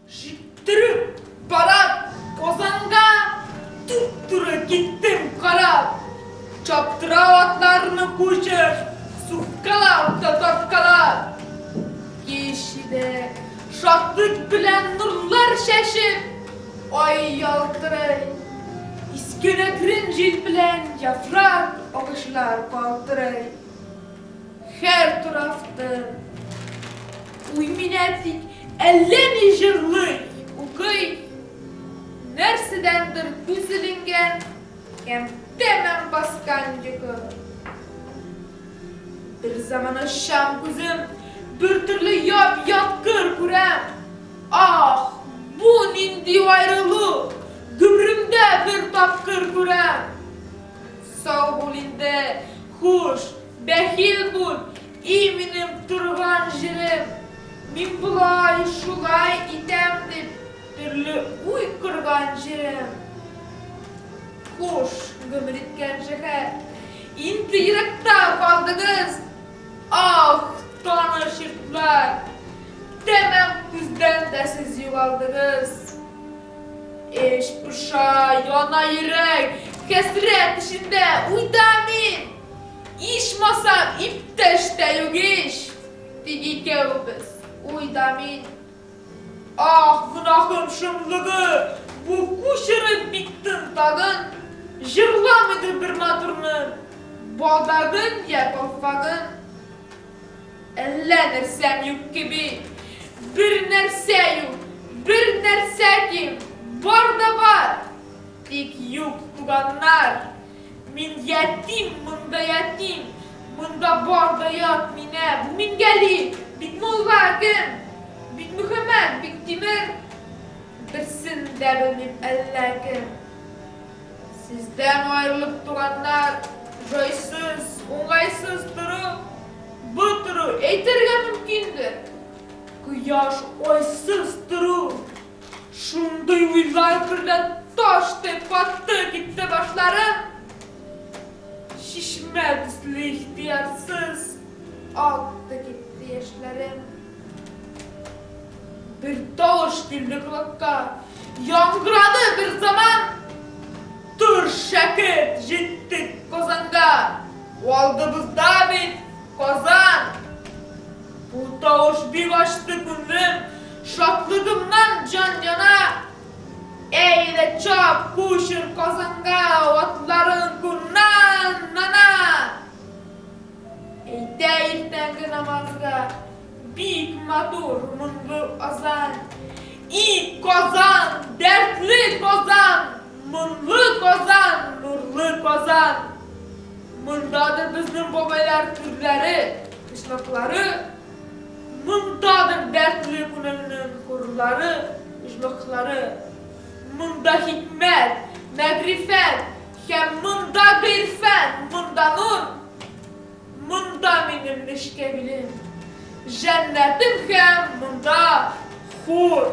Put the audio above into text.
Şittirip barab Kozan'a tuttura gittim karab. Çaptıra atlarını kuşur, sukkalar da takkalar. Yeşide şatlık bilen nurlar şaşıp, ay yaltıray. İskene krincil bilen yaprak ağışlar kaltıray. Her taraftın uyminetlik elleni jırlık ukay. Nersidendir güzülingen hem demem baskancıkı. Bir zaman aşam kuzum bir türlü yap yatkır kurem. Ah bu nindi ayrılık gümrümde bir tapkır kurem. Sağ bolinde huş behil bul iminim turgan jirim. Min bulay şulay item dip türlü uy kurgan jirim. Hoş gömülitken şeker inti yırakta kaldınız. Ah tanışırtlar demem küzden de siz yuvaldınız. Eş pışa yana yürek kesret içinde uydamin. İş masam ipteşte yok iş digi kevbis uydamin. Ah günahım şımlığı bu kuşarı bittin tagın. Jırlamıdır bir naturını bodagın ya kofagın. Ellenersem yük gibi bir nerse yok, bir nerse kim var da var. Tek yük tuganlar. Min yetim, mında yetim, mında barda yat mine. Bu min geli, bit mullagın, bit Muhammed, bit Timir. Bilsin de benim ellegim. Sizden ayrılıp duranlar joysuz, ongaysız durup bu turu eytirge mümkündür. Kıyaş oysuz duru şunday uylar birden taştı, battı, gitti başlarım. Şişme dizli ihtiyarsız aktı gitti yaşlarım. Bir dağış girdi kulakka, yangıradı bir zaman. Dur şakit, jittik Kozan'a, oldumuzda bit Kozan. Bu dağış bir açtı gündüm, şatlığımdan can yana. Eyle çap kuşur Kozan'a, otların kunnan nana. Eyde irtengi namazga, büyük matur mınlı azan. İyi Kozan, dertli Kozan, mınlı Kozan, nurlu Kozan. Mındadır bizim babaylar türleri, kışlıkları. Mındadır dertli kunanın kurları, kışlıkları. Mında hikmet, megrifet, hem mında bir fen, mında nur. Mında benim nişkebilim. Cennetim hem mında hur.